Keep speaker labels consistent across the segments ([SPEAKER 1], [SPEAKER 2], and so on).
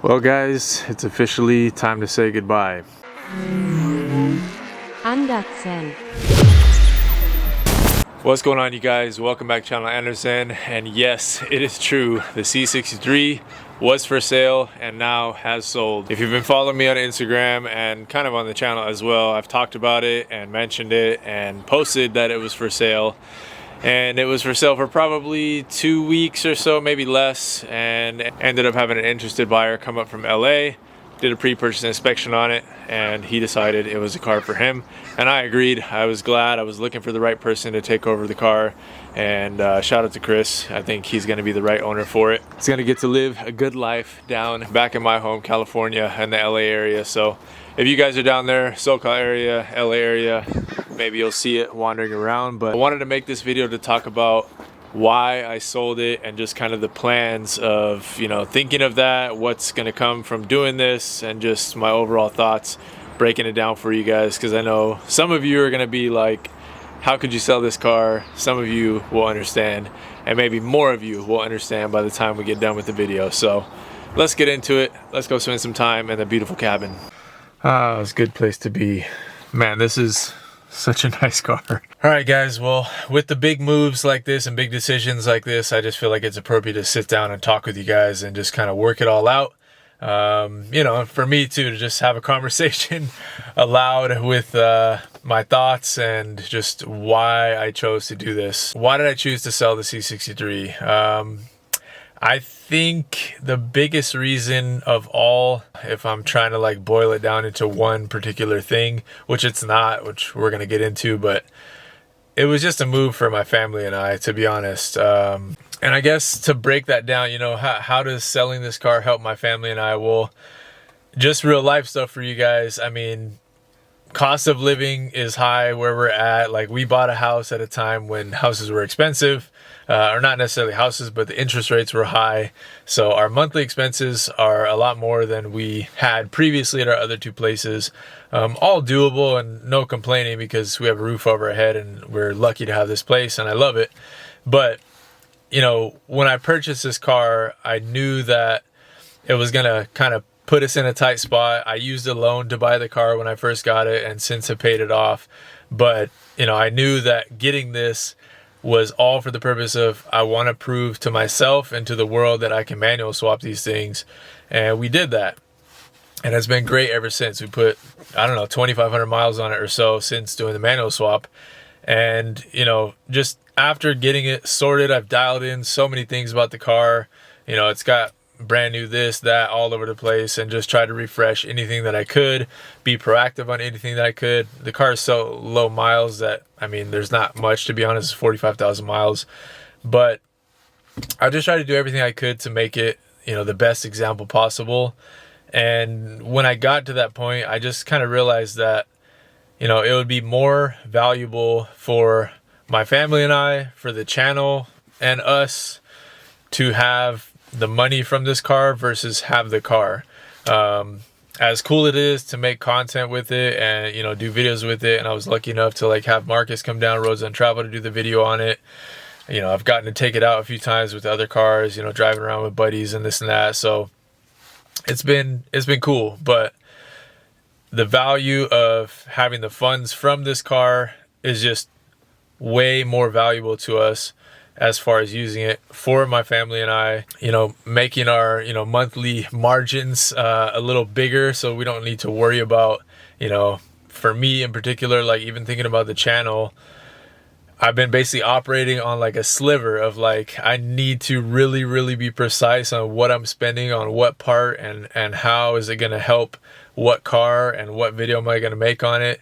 [SPEAKER 1] Well guys, it's officially time to say goodbye. What's going on, you guys? Welcome back to channel Anderson. And yes, it is true, the C63 was for sale and now has sold. If you've been following me on Instagram and kind of on the channel as well, I've talked about it and mentioned it and posted that it was for sale. And it was for sale for probably 2 weeks or so, maybe less, and ended up having an interested buyer come up from LA, did a pre-purchase inspection on it, and he decided it was a car for him, and I agreed. I was glad. I was looking for the right person to take over the car, and shout out to Chris. I think he's going to be the right owner for it. He's going to get to live a good life down back in my home, California, and the LA area. So if you guys are down there, SoCal area, LA area, maybe you'll see it wandering around. But I wanted to make this video to talk about why I sold it and just kind of the plans of, you know, thinking of that, what's going to come from doing this, and just my overall thoughts, breaking it down for you guys, because I know some of you are going to be like, how could you sell this car? Some of you will understand, and maybe more of you will understand by the time we get done with the video. So let's get into it. Let's go spend some time in the beautiful cabin. It's a good place to be. Man, this is such a nice car. All right, guys. Well, with the big moves like this and big decisions like this, I just feel like it's appropriate to sit down and talk with you guys and just kind of work it all out. You know, for me too, to just have a conversation aloud with my thoughts and just why I chose to do this. Why did I choose to sell the C63? I think the biggest reason of all, if I'm trying to like boil it down into one particular thing, which it's not, which we're going to get into, but it was just a move for my family and I, to be honest. And I guess to break that down, you know, how does selling this car help my family and I? Well, just real life stuff for you guys. I mean, cost of living is high where we're at. Like, we bought a house at a time when houses were expensive. Or not necessarily houses, but the interest rates were high. So our monthly expenses are a lot more than we had previously at our other two places. All doable and no complaining because we have a roof over our head and we're lucky to have this place and I love it. But, you know, when I purchased this car, I knew that it was going to kind of put us in a tight spot. I used a loan to buy the car when I first got it and since have paid it off. But, you know, I knew that getting this was all for the purpose of, I want to prove to myself and to the world that I can manual swap these things. And we did that. And it's been great ever since. We put, I don't know, 2,500 miles on it or so since doing the manual swap. And, you know, just after getting it sorted, I've dialed in so many things about the car. You know, it's got brand new this, that, all over the place, and just try to refresh anything that I could, be proactive on anything that I could. The car is so low miles that, I mean, there's not much, to be honest. It's 45,000 miles, but I just tried to do everything I could to make it, you know, the best example possible. And when I got to that point, I just kind of realized that, you know, it would be more valuable for my family and I, for the channel and us, to have the money from this car versus have the car. As cool it is to make content with it and, you know, do videos with it, and I was lucky enough to like have Marcus come down Roads on Travel to do the video on it. You know, I've gotten to take it out a few times with other cars, you know, driving around with buddies and this and that. So it's been cool, but the value of having the funds from this car is just way more valuable to us as far as using it for my family and I, you know, making our, you know, monthly margins a little bigger so we don't need to worry about, you know, for me in particular, like even thinking about the channel, I've been basically operating on like a sliver of like, I need to really be precise on what I'm spending on what part and how is it going to help what car and what video am I going to make on it.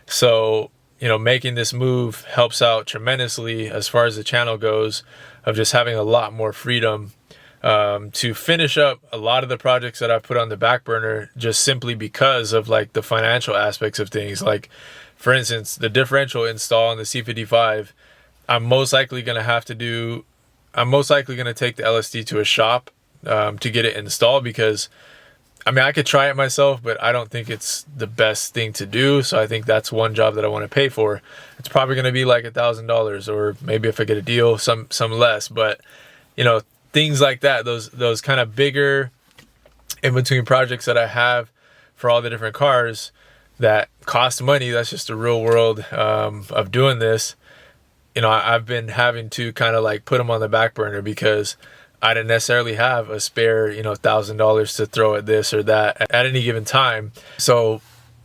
[SPEAKER 1] So, you know, making this move helps out tremendously as far as the channel goes, of just having a lot more freedom to finish up a lot of the projects that I put on the back burner just simply because of like the financial aspects of things. Like, for instance, the differential install on the C55, I'm most likely going to take the LSD to a shop to get it installed, because I mean, I could try it myself, but I don't think it's the best thing to do. So I think that's one job that I want to pay for. It's probably going to be like $1,000, or maybe if I get a deal, some less. But, you know, things like that, those kind of bigger in between projects that I have for all the different cars that cost money. That's just the real world of doing this. I've been having to kind of like put them on the back burner because I didn't necessarily have a spare, $1,000 to throw at this or that at any given time. So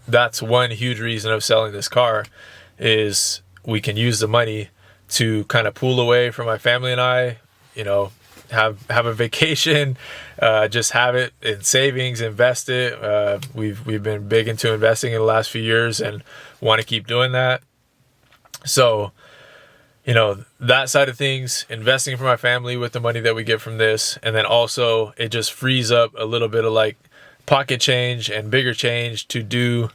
[SPEAKER 1] that's one huge reason of selling this car, is we can use the money to kind of pull away from my family and I, have a vacation, just have it in savings, invest it. We've been big into investing in the last few years and want to keep doing that. So, that side of things, investing for my family with the money that we get from this. And then also it just frees up a little bit of like pocket change and bigger change to do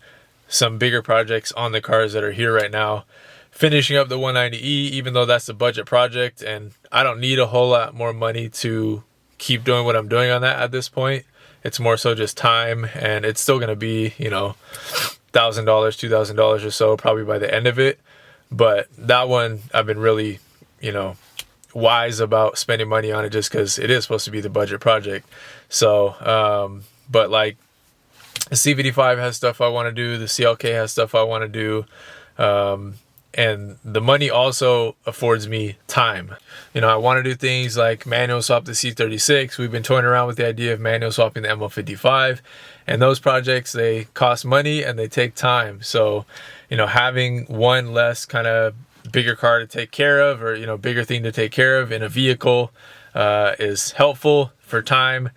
[SPEAKER 1] some bigger projects on the cars that are here right now. Finishing up the 190E, even though that's a budget project and I don't need a whole lot more money to keep doing what I'm doing on that at this point. It's more so just time, and it's still going to be, $1,000, $2,000 or so probably by the end of it. But that one, I've been really, wise about spending money on it just because it is supposed to be the budget project. So, but like the C55 has stuff I want to do. The CLK has stuff I want to do. And the money also affords me time. I want to do things like manual swap the C36. We've been toying around with the idea of manual swapping the ML55. And those projects, they cost money and they take time. So, having one less kind of bigger car to take care of, or, bigger thing to take care of in a vehicle is helpful for time,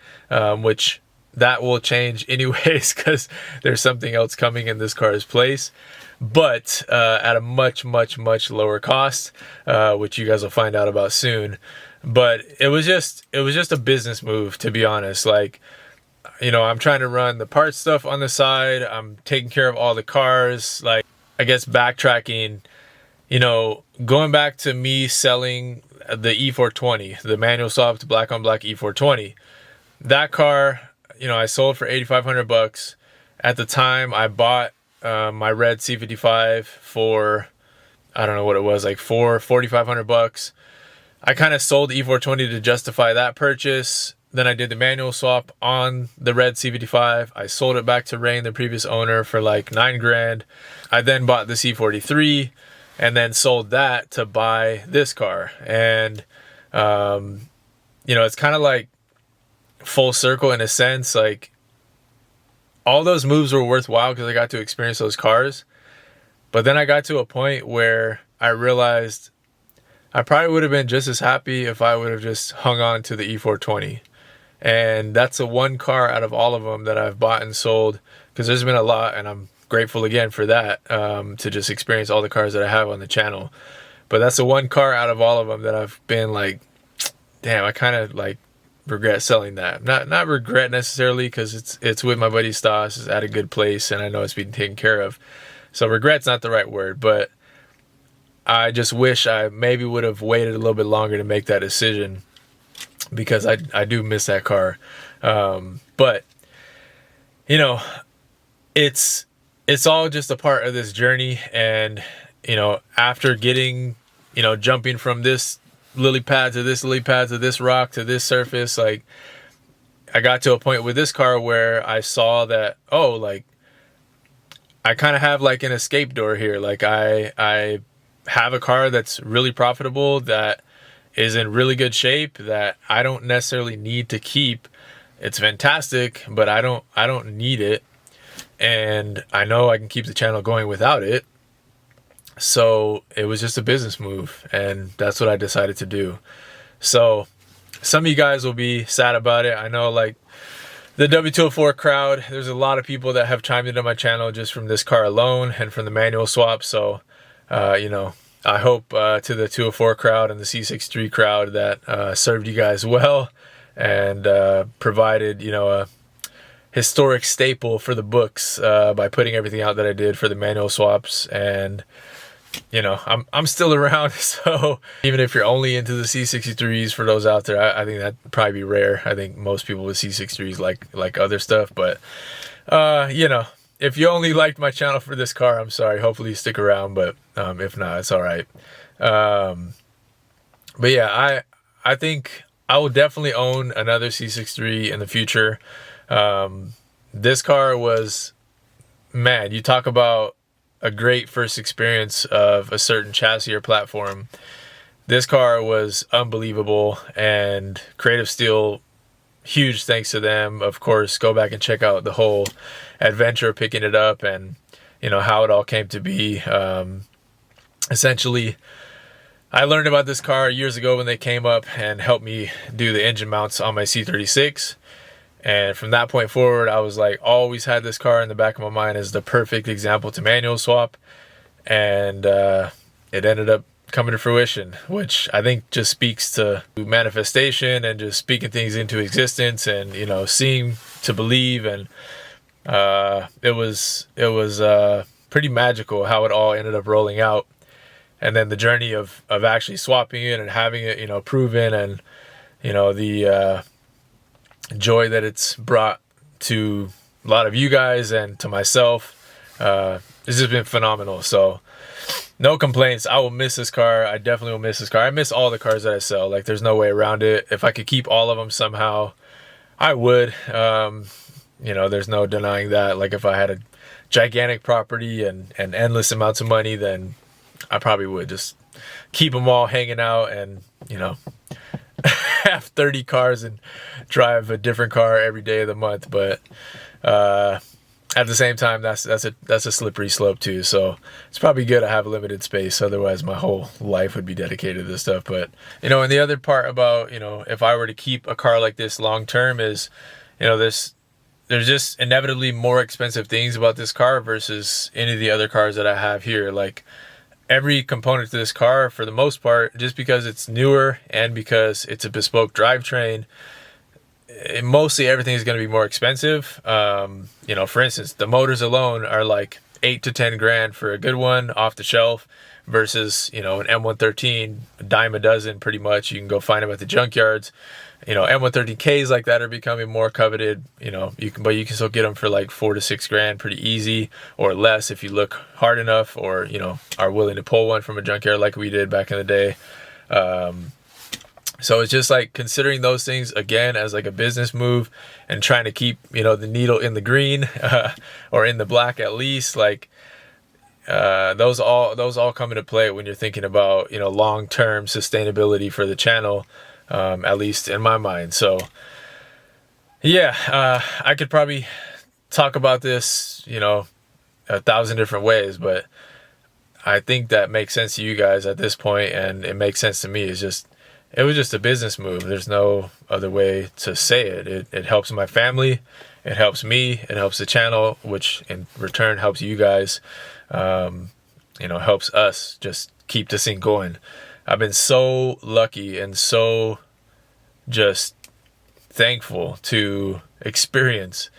[SPEAKER 1] which that will change anyways because there's something else coming in this car's place. But at a much, much, much lower cost, which you guys will find out about soon. But it was just a business move, to be honest. Like, I'm trying to run the parts stuff on the side. I'm taking care of all the cars. Like, I guess backtracking, going back to me selling the E420, the manual swapped black on black E420. That car, I sold for $8,500. At the time, I bought my red C55 for, I don't know what it was, like $4,500. I kind of sold the E420 to justify that purchase. Then I did the manual swap on the red C55. I sold it back to Rain, the previous owner, for like $9,000. I then bought the C43 and then sold that to buy this car. And, it's kind of like full circle in a sense. Like, all those moves were worthwhile because I got to experience those cars. But then I got to a point where I realized I probably would have been just as happy if I would have just hung on to the E420. And that's the one car out of all of them that I've bought and sold, because there's been a lot, and I'm grateful again for that, to just experience all the cars that I have on the channel. But that's the one car out of all of them that I've been like, damn, I kind of like regret selling that. Not regret necessarily, because it's with my buddy Stas. It's at a good place and I know it's being taken care of. So regret's not the right word, but I just wish I maybe would have waited a little bit longer to make that decision, because I do miss that car. But it's all just a part of this journey. And after getting, jumping from this lily pad to this lily pad to this rock to this surface, like, I got to a point with this car where I saw that, oh, like, I kind of have like an escape door here. Like, I have a car that's really profitable, that is in really good shape, that I don't necessarily need to keep. It's fantastic, but I don't need it. And I know I can keep the channel going without it. So it was just a business move, and that's what I decided to do. So some of you guys will be sad about it. I know, like, the W204 crowd, there's a lot of people that have chimed into my channel just from this car alone and from the manual swap. So, I hope to the 204 crowd and the C63 crowd that served you guys well and provided, a historic staple for the books by putting everything out that I did for the manual swaps. And I'm still around, so even if you're only into the C63s, for those out there, I think that'd probably be rare. I think most people with C63s like other stuff, but if you only liked my channel for this car, I'm sorry. Hopefully you stick around, but if not, it's all right. But yeah, I think I will definitely own another C63 in the future. This car was, man, you talk about a great first experience of a certain chassis or platform. This car was unbelievable, and Creative Steel, huge thanks to them. Of course, go back and check out the whole adventure of picking it up and, you know, how it all came to be. Essentially, I learned about this car years ago when they came up and helped me do the engine mounts on my C36. And from that point forward, I was like, always had this car in the back of my mind as the perfect example to manual swap. And it ended up coming to fruition, which I think just speaks to manifestation and just speaking things into existence, and, you know, seeing to believe. And it was pretty magical how it all ended up rolling out. And then the journey of actually swapping it and having it, you know, proven, and, you know, the joy that it's brought to a lot of you guys and to myself, it's just been phenomenal. So no complaints. I will miss this car. I definitely will miss this car. I miss all the cars that I sell. Like, there's no way around it. If I could keep all of them somehow, I would. You know, there's no denying that. Like, if I had a gigantic property and endless amounts of money, then I probably would just keep them all hanging out and, you know, have 30 cars and drive a different car every day of the month. But at the same time, that's a slippery slope too. So it's probably good to have limited space. Otherwise, my whole life would be dedicated to this stuff. But, you know, and the other part about, you know, if I were to keep a car like this long term is, you know, there's just inevitably more expensive things about this car versus any of the other cars that I have here. Like, every component to this car, for the most part, just because it's newer and because it's a bespoke drivetrain, mostly everything is going to be more expensive. You know, for instance, the motors alone are like 8 to 10 grand for a good one off the shelf, versus, you know, an M113, a dime a dozen pretty much. You can go find them at the junkyards. You know, M113Ks like that are becoming more coveted. You know, but you can still get them for like 4 to 6 grand pretty easy, or less if you look hard enough, or, you know, are willing to pull one from a junkyard like we did back in the day. So it's just like considering those things again as like a business move, and trying to keep, you know, the needle in the green, or in the black at least. Like, those all come into play when you're thinking about, you know, long-term sustainability for the channel. At least in my mind. So yeah, I could probably talk about this, you know, 1,000 different ways, but I think that makes sense to you guys at this point, and it makes sense to me. It was just a business move. There's no other way to say it. It helps my family, it helps me, it helps the channel, which in return helps you guys, you know, helps us just keep this thing going. I've been so lucky and so just thankful to experience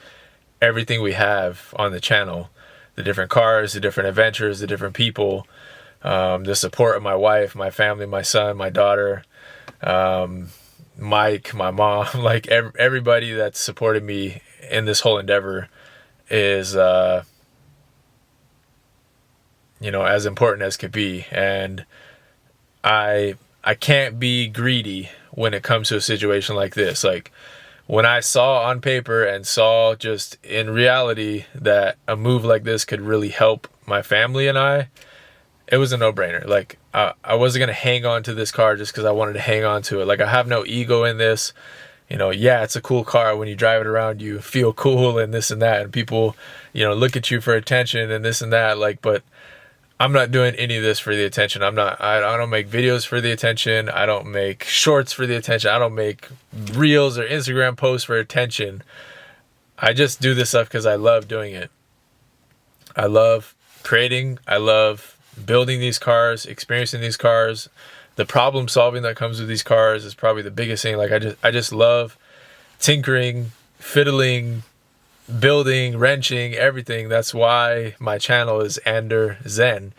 [SPEAKER 1] everything we have on the channel. The different cars, the different adventures, the different people, the support of my wife, my family, my son, my daughter, Mike, my mom, like everybody that's supported me in this whole endeavor is, you know, as important as could be. And I can't be greedy when it comes to a situation like this. Like, when I saw on paper and saw just in reality that a move like this could really help my family and I, it was a no-brainer. Like, I wasn't going to hang on to this car just because I wanted to hang on to it. Like, I have no ego in this. You know, yeah, it's a cool car. When you drive it around, you feel cool and this and that. And people, you know, look at you for attention and this and that. Like, but I'm not doing any of this for the attention. I don't make videos for the attention. I don't make shorts for the attention. I don't make reels or Instagram posts for attention. I just do this stuff because I love doing it. I love creating. I love building these cars, experiencing these cars. The problem solving that comes with these cars is probably the biggest thing. Like, I just love tinkering, fiddling, building, wrenching, everything. That's why my channel is Ander Zen.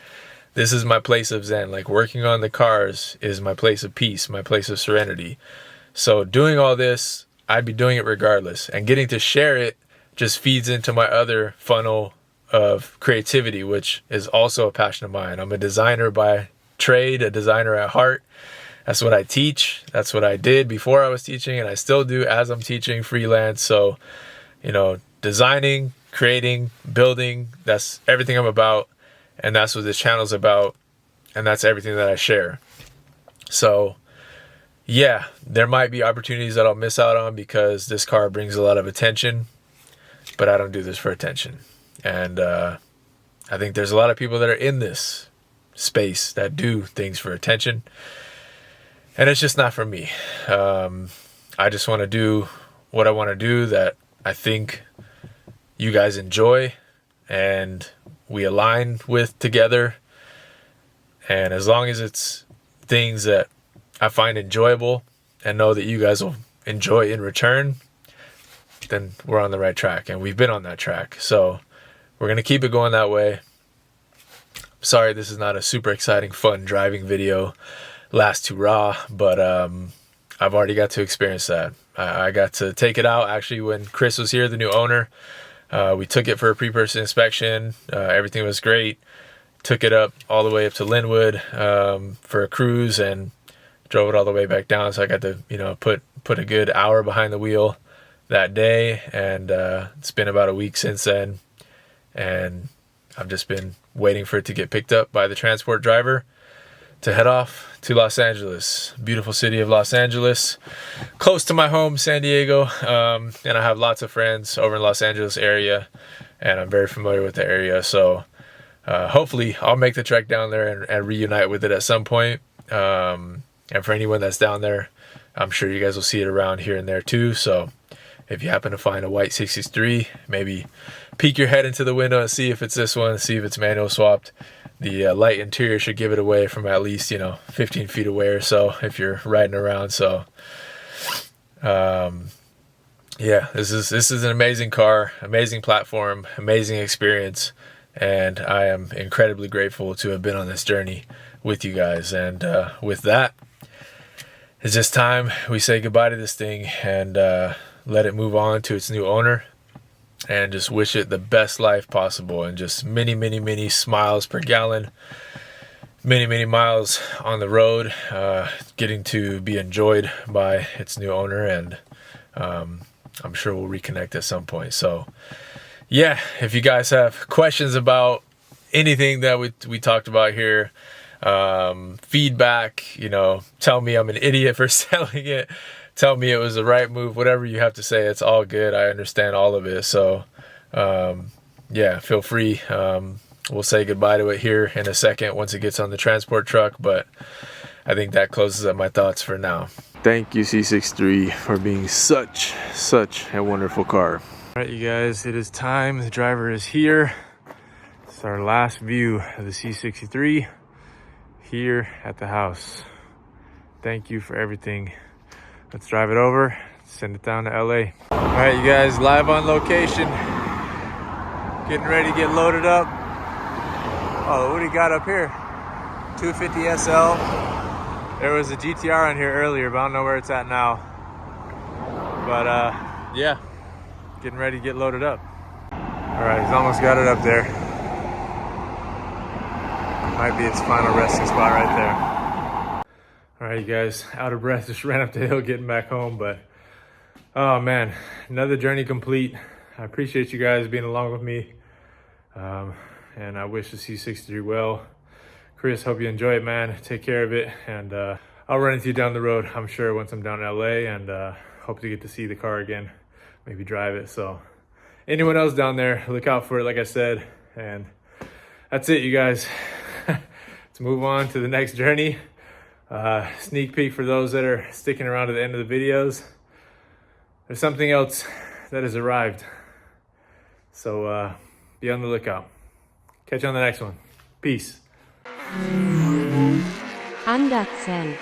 [SPEAKER 1] This is my place of Zen. Like, working on the cars is my place of peace, my place of serenity. So doing all this, I'd be doing it regardless. And getting to share it just feeds into my other funnel of creativity, which is also a passion of mine. I'm a designer by trade, a designer at heart. That's what I teach. That's what I did before I was teaching, and I still do as I'm teaching freelance. So you know, designing, creating, building. That's everything I'm about, and that's what this channel's about, and that's everything that I share. So yeah, there might be opportunities that I'll miss out on because this car brings a lot of attention, but I don't do this for attention. And I think there's a lot of people that are in this space that do things for attention, and it's just not for me. I just want to do what I want to do that I think you guys enjoy and we align with together. And as long as it's things that I find enjoyable and know that you guys will enjoy in return, then we're on the right track, and we've been on that track. So we're going to keep it going that way. Sorry, this is not a super exciting, fun driving video, last too raw, but I've already got to experience that. I got to take it out actually when Chris was here, the new owner. We took it for a pre-purchase inspection. Everything was great. Took it up all the way up to Linwood for a cruise, and drove it all the way back down. So I got to, you know, put a good hour behind the wheel that day, and it's been about a week since then, and I've just been waiting for it to get picked up by the transport driver to head off to Los Angeles. Beautiful city of Los Angeles, close to my home, San Diego, and I have lots of friends over in Los Angeles area, and I'm very familiar with the area. So hopefully I'll make the trek down there and reunite with it at some point. And for anyone that's down there, I'm sure you guys will see it around here and there too. So if you happen to find a white 63, maybe peek your head into the window and see if it's this one, see if it's manual swapped. The light interior should give it away from at least, 15 feet away or so if you're riding around. So yeah, this is an amazing car, amazing platform, amazing experience, and I am incredibly grateful to have been on this journey with you guys. And with that, it's just time we say goodbye to this thing and let it move on to its new owner, and just wish it the best life possible, and just many smiles per gallon, many miles on the road, getting to be enjoyed by its new owner. And I'm sure we'll reconnect at some point. So yeah, if you guys have questions about anything that we talked about here, feedback, tell me I'm an idiot for selling it, tell me it was the right move, whatever you have to say, it's all good. I understand all of it. So yeah, feel free. We'll say goodbye to it here in a second once it gets on the transport truck, but I think that closes up my thoughts for now. Thank you, C63, for being such a wonderful car. All right, you guys, it is time. The driver is here. It's our last view of the C63 here at the house. Thank you for everything. Let's drive it over, send it down to LA. All right, you guys, live on location. Getting ready to get loaded up. Oh, what do you got up here? 250 SL. There was a GTR on here earlier, but I don't know where it's at now. But yeah, getting ready to get loaded up. All right, he's almost got it up there. Might be its final resting spot right there. All right, you guys, out of breath, just ran up the hill getting back home, but oh man, another journey complete. I appreciate you guys being along with me, and I wish the C63 well. Chris, hope you enjoy it, man. Take care of it, and I'll run into you down the road, I'm sure, once I'm down in LA, and hope to get to see the car again, maybe drive it. So anyone else down there, look out for it, like I said. And that's it, you guys. Let's move on to the next journey. Sneak peek for those that are sticking around to the end of the videos. There's something else that has arrived. So be on the lookout. Catch you on the next one. Peace.
[SPEAKER 2] Handatsen.